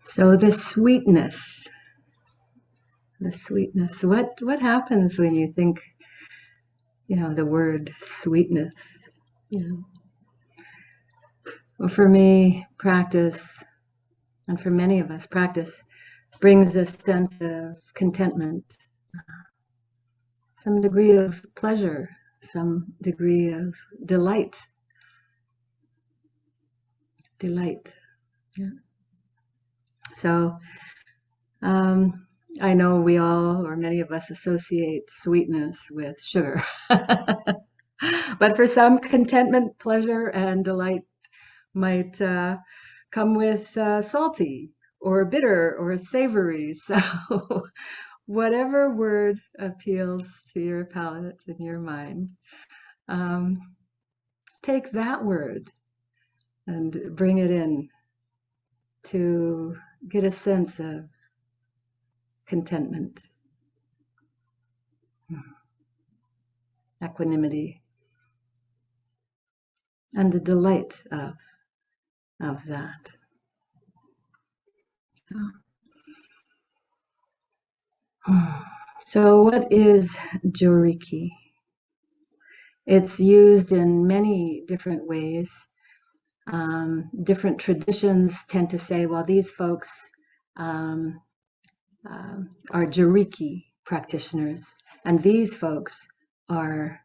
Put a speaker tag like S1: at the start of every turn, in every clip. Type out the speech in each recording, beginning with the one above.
S1: So the sweetness, what happens when you think, the word sweetness, Well, for me, practice, and for many of us, practice brings a sense of contentment, some degree of pleasure, some degree of delight. Yeah. So I know we all, or many of us, associate sweetness with sugar. But for some, contentment, pleasure, and delight might come with salty or bitter or savory. So whatever word appeals to your palate and your mind, take that word and bring it in to get a sense of contentment, equanimity, and the delight of that. So what is Joriki? It's used in many different ways. Different traditions tend to say, well, these folks are Joriki practitioners, and these folks are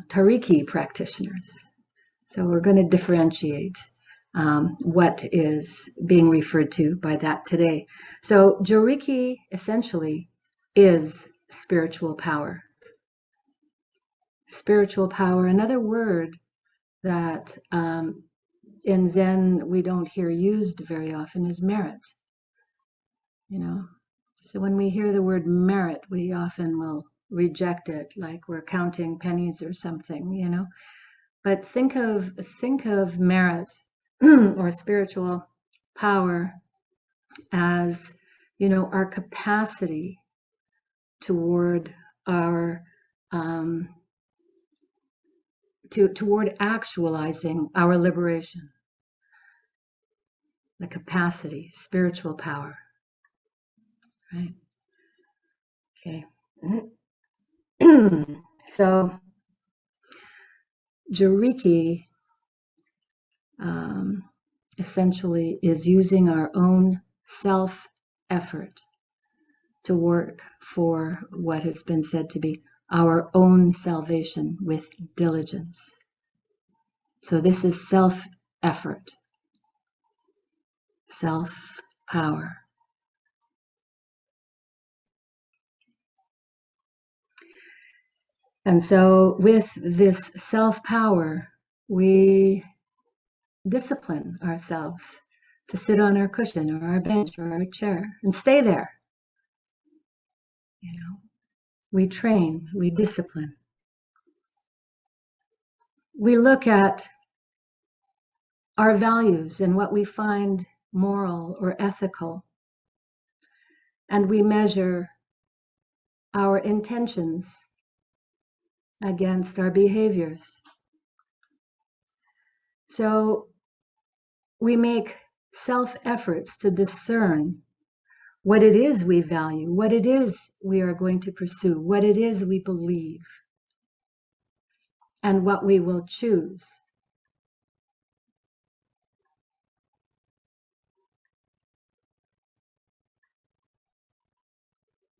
S1: Tariki practitioners. So we're going to differentiate what is being referred to by that today. So Joriki essentially is spiritual power. Spiritual power, another word that in Zen we don't hear used very often, is merit. So when we hear the word merit, we often will reject it, like we're counting pennies or something, But think of merit or spiritual power as, our capacity toward our toward actualizing our liberation. The capacity, spiritual power, right? Okay. So Joriki essentially is using our own self-effort to work for what has been said to be our own salvation with diligence. So this is self-effort, self-power. And so with this self-power, we discipline ourselves to sit on our cushion or our bench or our chair and stay there. We train, we discipline. We look at our values and what we find moral or ethical, and we measure our intentions against our behaviors. So we make self-efforts to discern what it is we value, what it is we are going to pursue, what it is we believe, and what we will choose.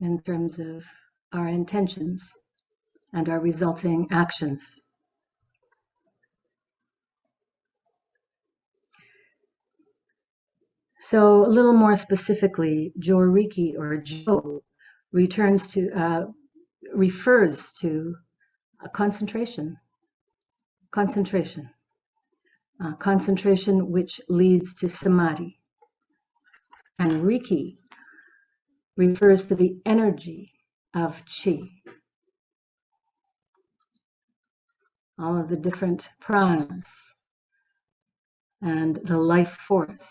S1: In terms of our intentions and our resulting actions. So a little more specifically, Joriki or Jo refers to a concentration which leads to samadhi. And Riki refers to the energy of chi. All of the different pranas and the life force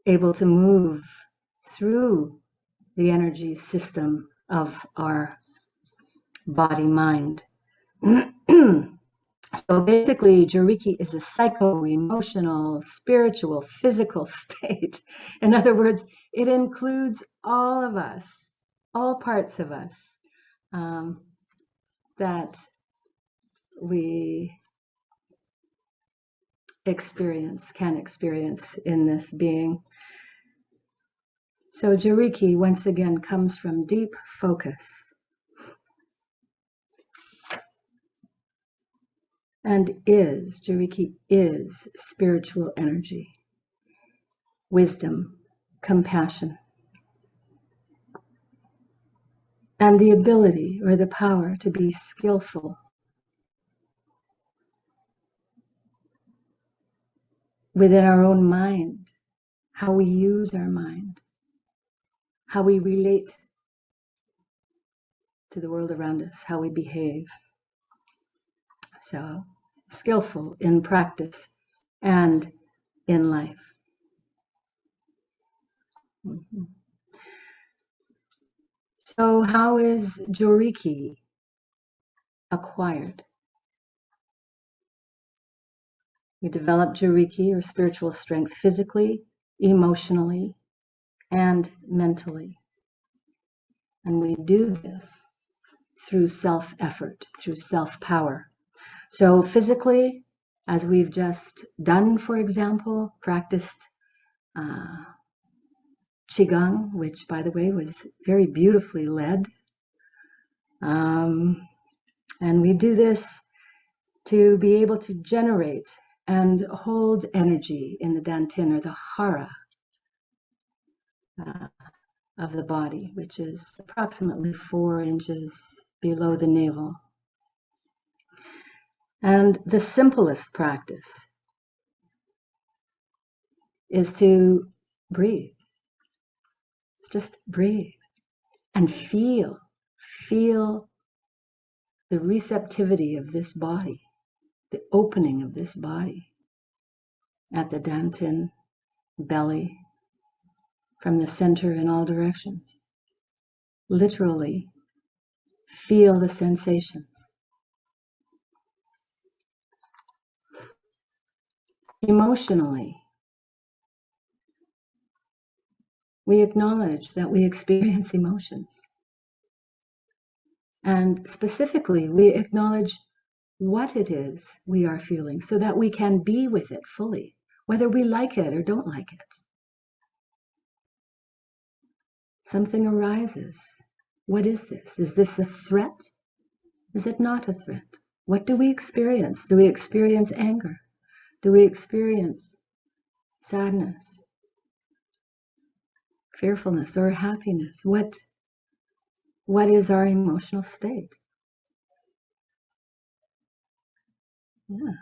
S1: able to move through the energy system of our body-mind. So basically, Joriki is a psycho-emotional, spiritual, physical state. In other words, it includes all of us, all parts of us that we can experience in this being. So Joriki, once again, comes from deep focus. And Joriki is spiritual energy, wisdom, compassion, and the ability or the power to be skillful within our own mind, how we use our mind, how we relate to the world around us, how we behave. So, skillful in practice and in life. Mm-hmm. So, how is Joriki acquired? We develop Joriki or spiritual strength physically, emotionally, and mentally. And we do this through self-effort, through self-power. So physically, as we've just done, for example, practiced Qigong, which, by the way, was very beautifully led. And we do this to be able to generate and hold energy in the dantian, or the hara of the body, which is approximately 4 inches below the navel. And the simplest practice is to breathe. Just breathe and feel the receptivity of this body, the opening of this body at the dantian, belly, from the center in all directions. Literally feel the sensations. Emotionally, we acknowledge that we experience emotions. And specifically, we acknowledge what it is we are feeling so that we can be with it fully, whether we like it or don't like it. Something arises. What is this? Is this a threat? Is it not a threat? What do we experience? Do we experience anger? Do we experience sadness, fearfulness, or happiness? What is our emotional state? Yeah.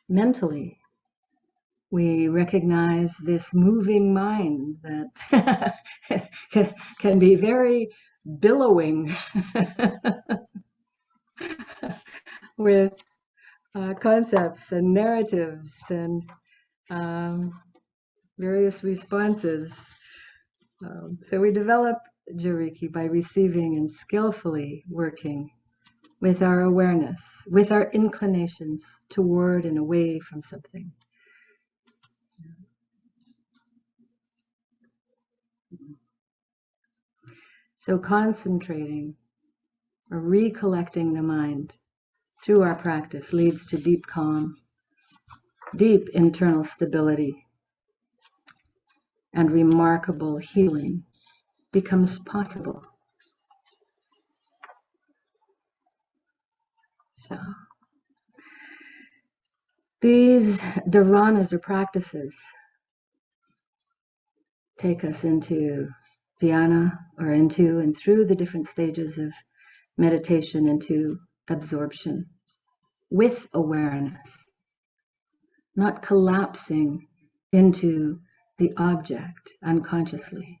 S1: Mentally, we recognize this moving mind that can be very billowing with concepts and narratives and various responses. So we develop Joriki by receiving and skillfully working with our awareness, with our inclinations toward and away from something. So concentrating or recollecting the mind through our practice leads to deep calm, deep internal stability, and remarkable healing becomes possible. So these dharanas or practices take us into dhyana, or into and through the different stages of meditation, into absorption with awareness, not collapsing into the object unconsciously,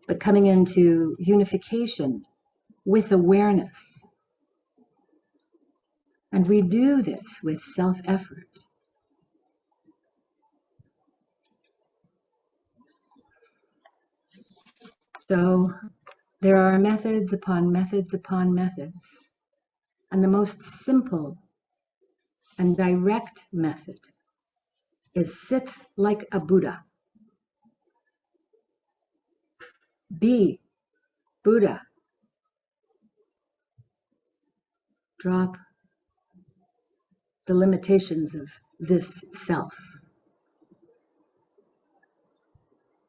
S1: but coming into unification with awareness. And we do this with self-effort. So there are methods upon methods upon methods. And the most simple and direct method is sit like a Buddha. Be Buddha. Drop the limitations of this self.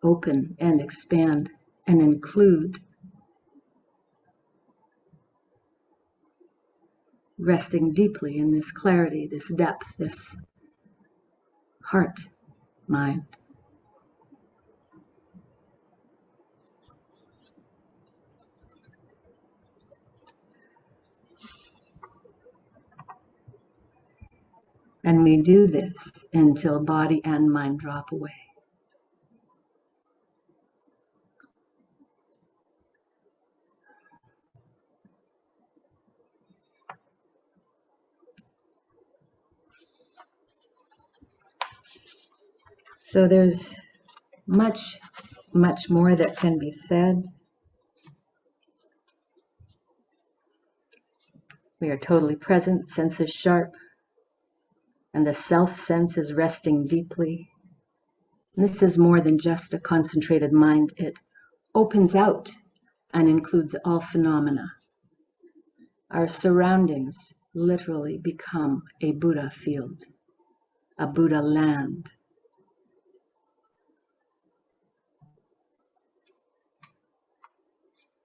S1: Open and expand and include. Resting deeply in this clarity, this depth, this heart, mind. And we do this until body and mind drop away. So there's much, much more that can be said. We are totally present, senses sharp, and the self sense is resting deeply. And this is more than just a concentrated mind. It opens out and includes all phenomena. Our surroundings literally become a Buddha field, a Buddha land.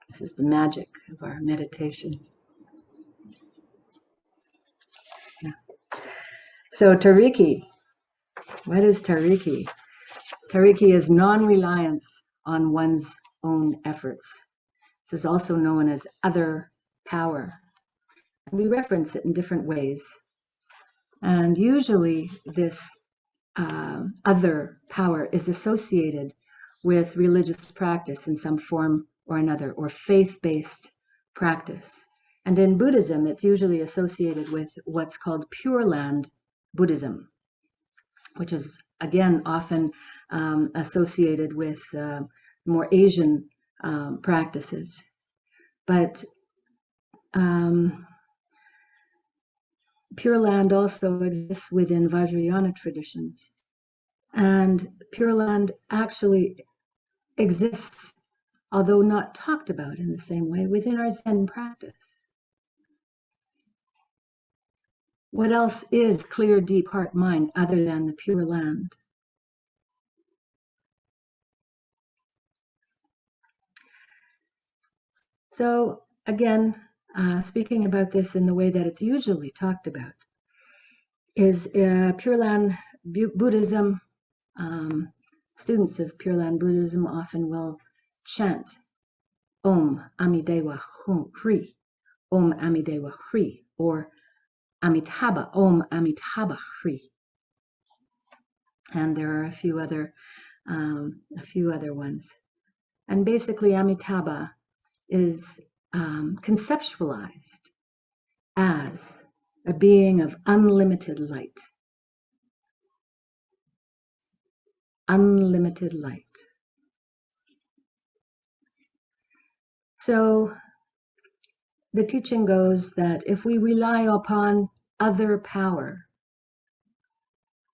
S1: This is the magic of our meditation. Yeah. So Tariki, what is Tariki? Tariki is non-reliance on one's own efforts. This is also known as other power. And we reference it in different ways. And usually this other power is associated with religious practice in some form or another, or faith-based practice. And in Buddhism, it's usually associated with what's called Pure Land Buddhism, which is, again, often associated with more Asian practices. But Pure Land also exists within Vajrayana traditions. And Pure Land actually exists, although not talked about in the same way, within our Zen practice. What else is clear, deep heart, mind other than the Pure Land? So again, speaking about this in the way that it's usually talked about, is Pure Land Buddhism. Students of Pure Land Buddhism often will chant Om Amidewa Hri, Om Amidewa Hri, or Amitabha, Om Amitabha Hri. And there are a few other ones. And basically, Amitabha is conceptualized as a being of unlimited light. Unlimited light. So the teaching goes that if we rely upon other power,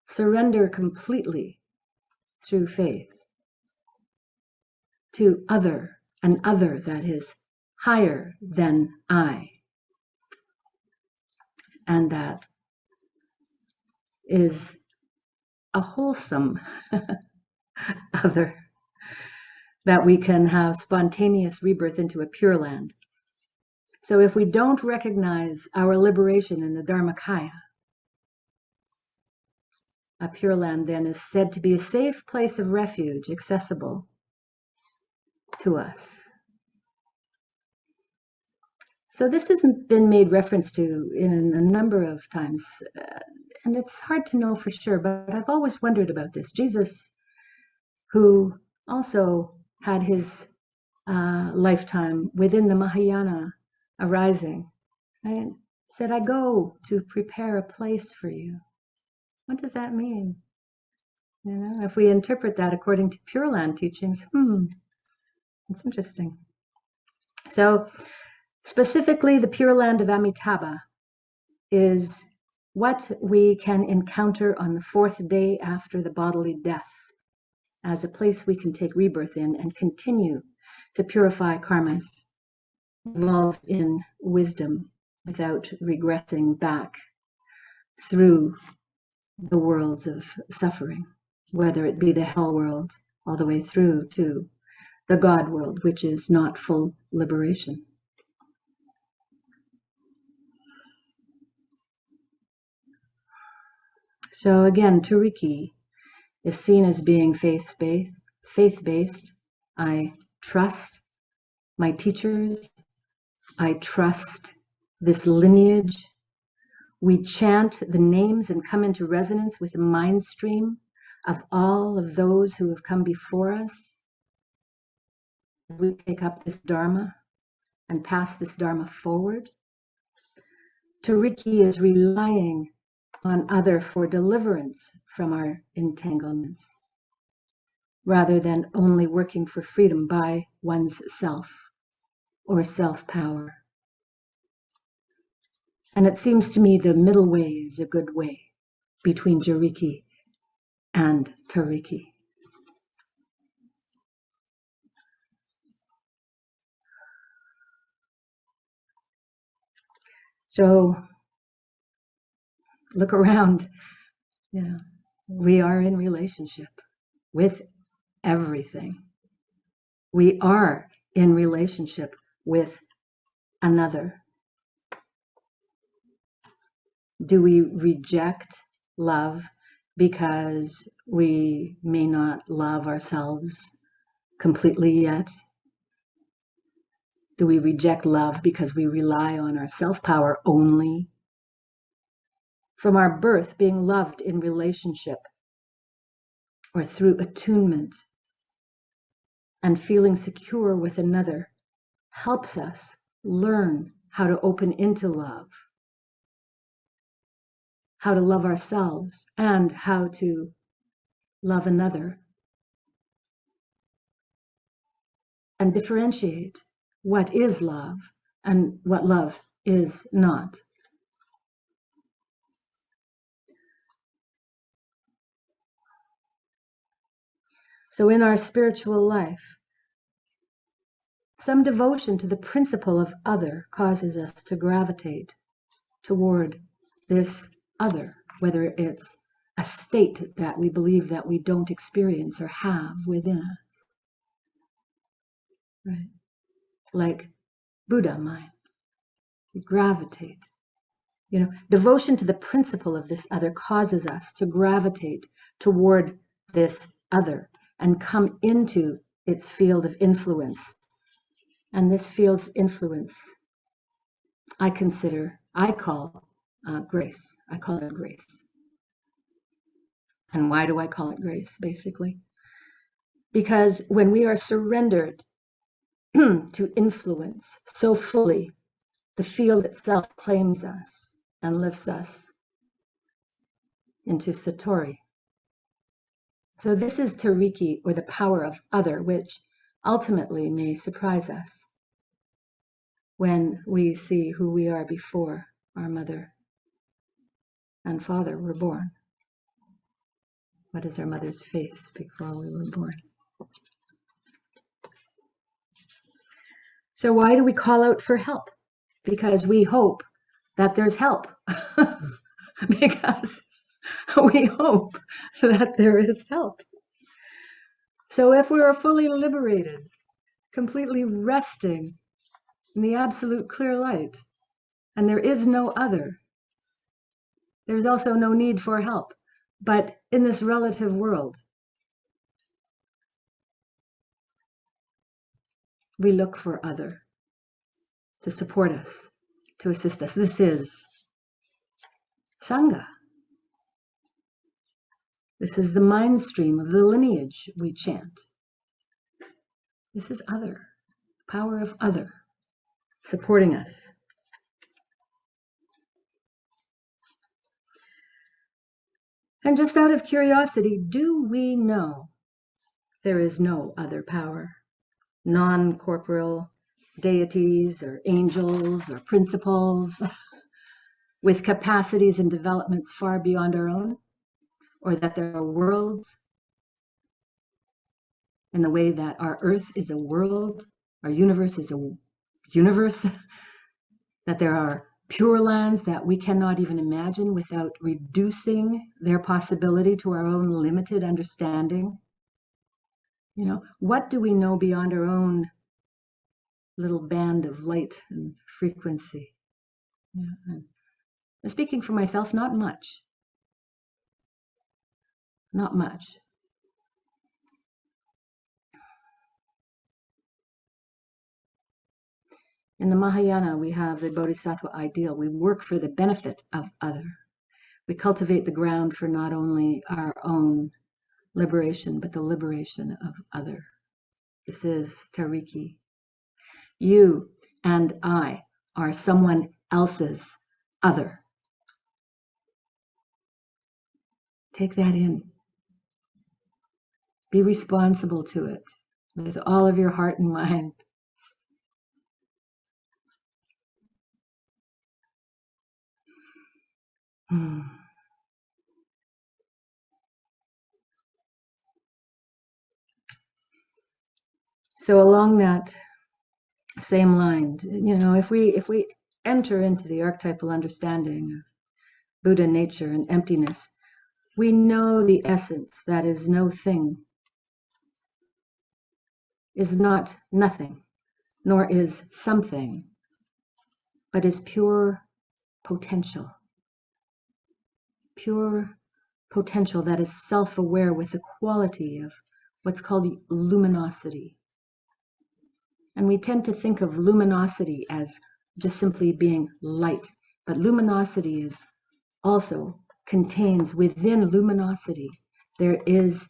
S1: surrender completely through faith to an other that is higher than I, and that is a wholesome other, that we can have spontaneous rebirth into a Pure Land. So if we don't recognize our liberation in the Dharmakaya, a Pure Land then is said to be a safe place of refuge, accessible to us. So this hasn't been made reference to in a number of times, and it's hard to know for sure, but I've always wondered about this. Jesus, who also had his lifetime within the Mahayana arising. Right? Said, I go to prepare a place for you. What does that mean? You know, if we interpret that according to Pure Land teachings, it's interesting. So specifically, the Pure Land of Amitabha is what we can encounter on the fourth day after the bodily death as a place we can take rebirth in and continue to purify karmas, evolve in wisdom without regressing back through the worlds of suffering, whether it be the hell world all the way through to the God world, which is not full liberation. So again, Tariki is seen as being faith-based. I trust my teachers. I trust this lineage. We chant the names and come into resonance with the mind stream of all of those who have come before us. We take up this Dharma and pass this Dharma forward. Tariki is relying on other for deliverance from our entanglements, rather than only working for freedom by one's self or self-power. And it seems to me the middle way is a good way between Joriki and Tariki. So look around. Yeah, we are in relationship with everything. We are in relationship with another. Do we reject love because we may not love ourselves completely yet? Do we reject love because we rely on our self-power only? From our birth, being loved in relationship or through attunement and feeling secure with another helps us learn how to open into love, how to love ourselves, and how to love another, and differentiate what is love and what love is not. So in our spiritual life, some devotion to the principle of other causes us to gravitate toward this other, whether it's a state that we believe that we don't experience or have within us. Right? Like Buddha mind. We gravitate. You know, devotion to the principle of this other causes us to gravitate toward this other and come into its field of influence. And this field's influence, I call grace. I call it grace. And why do I call it grace, basically? Because when we are surrendered to influence so fully, the field itself claims us and lifts us into Satori. So this is Tariki, or the power of other, which ultimately may surprise us when we see who we are before our mother and father were born. What is our mother's face before we were born? So why do we call out for help? Because we hope that there's help. Because we hope that there is help. So if we are fully liberated, completely resting in the absolute clear light, and there is no other, there's also no need for help. But in this relative world, we look for other to support us, to assist us. This is Sangha. This is the mind stream of the lineage we chant. This is other, power of other, supporting us And just out of curiosity, do we know there is no other power, non-corporeal deities or angels or principles with capacities and developments far beyond our own? Or that there are worlds in the way that our Earth is a world, our universe is a universe, that there are pure lands that we cannot even imagine without reducing their possibility to our own limited understanding. You know, what do we know beyond our own little band of light and frequency? Yeah, and speaking for myself, not much. Not much. In the Mahayana, we have the Bodhisattva ideal. We work for the benefit of other. We cultivate the ground for not only our own liberation, but the liberation of other. This is Tariki. You and I are someone else's other. Take that in. Be responsible to it with all of your heart and mind. So along that same line, you know, if we enter into the archetypal understanding of Buddha nature and emptiness, we know the essence that is no thing, is not nothing, nor is something, but is pure potential. Pure potential that is self-aware with the quality of what's called luminosity. And we tend to think of luminosity as just simply being light, but luminosity is also contains within luminosity, there is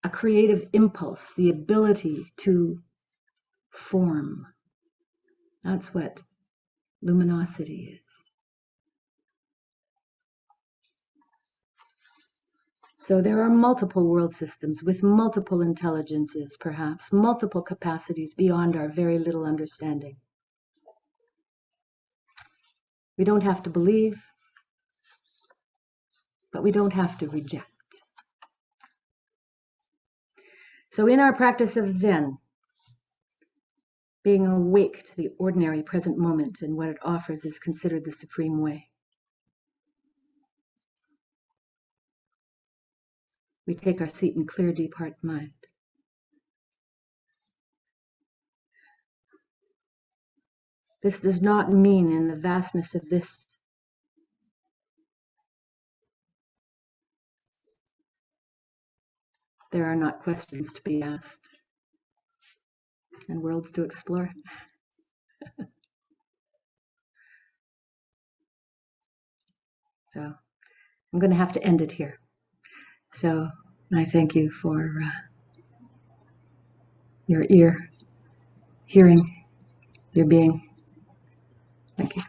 S1: a creative impulse, the ability to form. That's what luminosity is. So there are multiple world systems with multiple intelligences, perhaps, multiple capacities beyond our very little understanding. We don't have to believe, but we don't have to reject. So in our practice of Zen, being awake to the ordinary present moment and what it offers is considered the supreme way. We take our seat in clear, deep heart mind. This does not mean in the vastness of this there are not questions to be asked and worlds to explore. So I'm going to have to end it here. So I thank you for your ear, hearing, your being. Thank you.